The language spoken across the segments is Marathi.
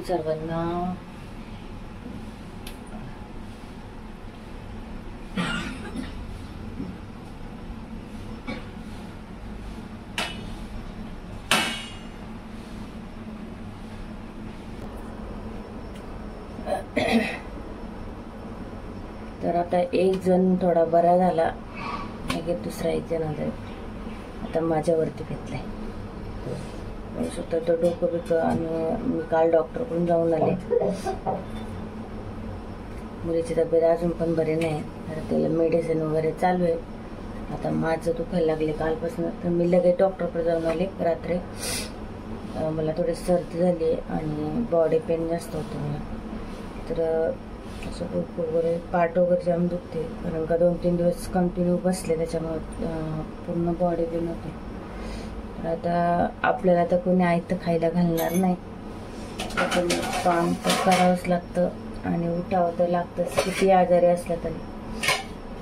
सर्वांना. तर आता एक जण थोडा बरा झाला, दुसरा एक जण आला आता माझ्यावरती घेतलाय. स्वतः तो डोकं बिकं. आणि मी काल डॉक्टरकडून जाऊन आले. मुलीची तब्येत अजून पण बरी नाही, तर त्याला मेडिसिन वगैरे चालू आहे. आता माझं दुखायला लागले कालपासून, तर मी लगेच डॉक्टरकडे जाऊन आले रात्री. मला थोडी सर्दी झाली आणि बॉडी पेन जास्त होते मला. तर असं डोकं वगैरे पाठ वगैरे जाम दुखते, कारण का 2-3 दिवस कंटिन्यू बसले, त्याच्यामुळे पूर्ण बॉडी पेन होते. तर आता आपल्याला तर कोणी आयतं खायला घालणार नाही, त्याच्यामुळे काम तर करावंच लागतं आणि उठावं तर लागतंच, किती आजारी असला तरी.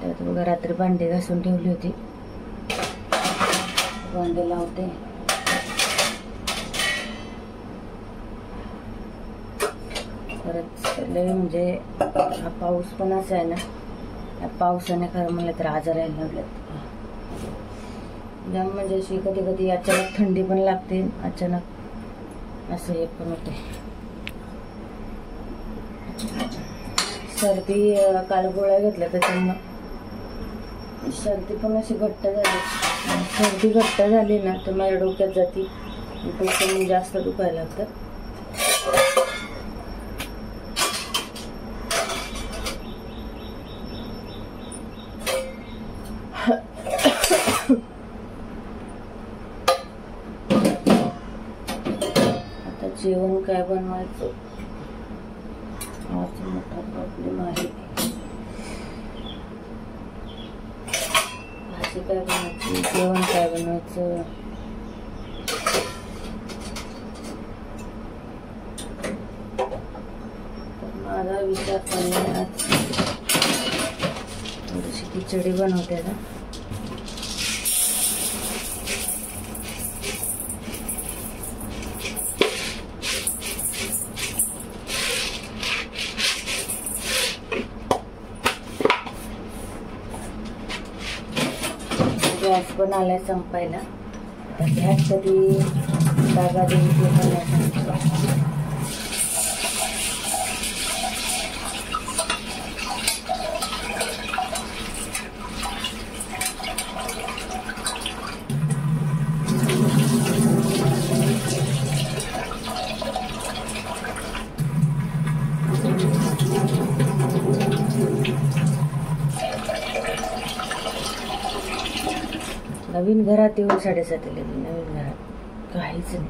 त्यात बघा रात्री भांडी घासून ठेवली होती, भांडे लावते. परत लय म्हणजे हा पाऊस पण असा आहे ना, या पावसाने खरं म्हणलं तर आजार यायला लागलेत जाम. म्हणजे अशी कधी कधी अचानक थंडी पण लागते, अचानक असं हे पण होते. सर्दी काल गोळ्या घेतल्या, त्याच्यामुळं सर्दी पण अशी घट्ट झाली. सर्दी घट्ट झाली ना तर माझ्या डोक्यात जाती, डोकं जास्त दुखायला लागतं. आता जेवण काय बनवायचं हाच मोठा प्रॉब्लेम आहे. भाजी काय बनवायची, जेवण काय बनवायचं. माझा विचार चाललाय आज थोडीशी खिचडी बनवते ना. गॅस पण आलाय संपायला. गॅस कधी जागा देईल ते पण नाही सांगतो. नवीन घरात येऊन 7:30 नवीन घरात काहीच नाही.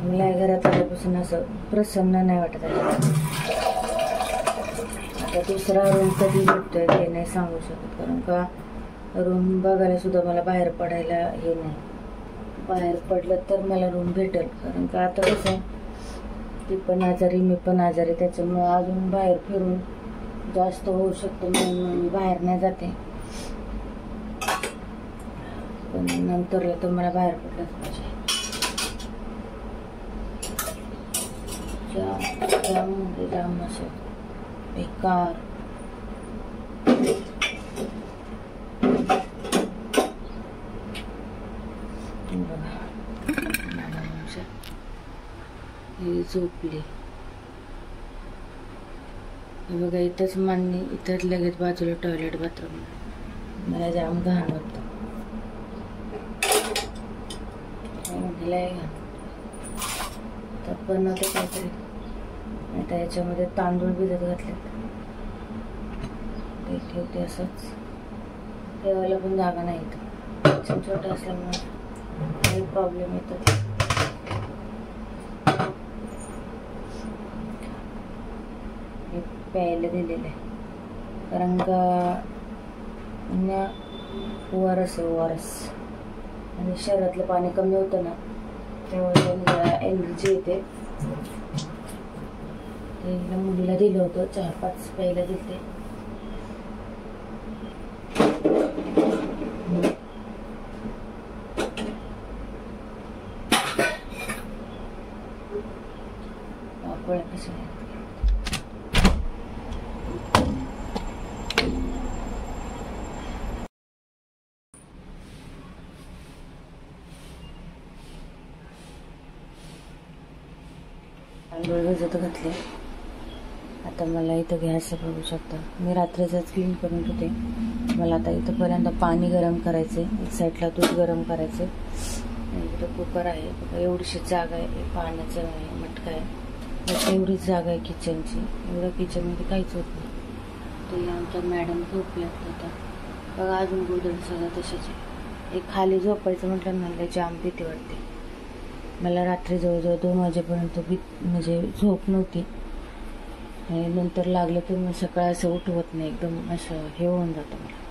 मला या घरात आल्यापासून असं प्रसन्न नाही वाटत. आता दुसरा रूम कधी भेटतोय ते नाही सांगू शकत, कारण का रूम बघायला सुद्धा मला बाहेर पडायला हे नाही. बाहेर पडलं तर मला रूम भेटेल, कारण का आता कसं ती पण आजारी मी पण आजारी, त्याच्यामुळे अजून बाहेर फिरून जास्त होऊ शकतो म्हणून मी बाहेर नाही जाते. पण नंतर तर मला बाहेर पडलंच पाहिजे. जाम असं बेकार. ही झोपली बघा, इथंच मांडणी, इथंच लगेच बाजूला टॉयलेट बाथरूम. मला जाम घाण वाटतं. तर बनवते काहीतरी. आता याच्यामध्ये तांदूळ भिजत घातले, ते ठेवते असंच. ठेवायला पण जागा नाही इथं, छोटं असल्यामुळे काही प्रॉब्लेम येतात. प्यायला दिलेलं आहे, कारण का ORS आणि शरीरातलं पाणी कमी होतं ना, त्यामुळे एनर्जी येते. ते मुलीला दिलं होतं, 4-5 प्यायला दिले. तांदूळ भिजत घातले. आता मला इथं गॅस बघू शकता, मी रात्रीचाच क्लीन करून ठेवते. मला आता इथंपर्यंत पाणी गरम करायचं आहे, एक साईडला दूध गरम करायचं. इथं कुकर आहे बघा, एवढीशी जागा आहे, पाण्याचं आहे, मटका आहे, बस एवढीच जागा आहे किचनची. एवढं किचनमध्ये काहीच होत नाही. तर आमच्या मॅडम झोपल्यात आता बघा, अजून गोधड सगळं तसेच आहे. एक खाली झोपायचं म्हटलं ना लय जाम भीती वाटते. मला रात्री जवळजवळ 2 वाजेपर्यंत म्हणजे झोप नव्हती. आणि नंतर लागलं तर मग सकाळ असं उठवत नाही, एकदम असं हे होऊन जातं मला.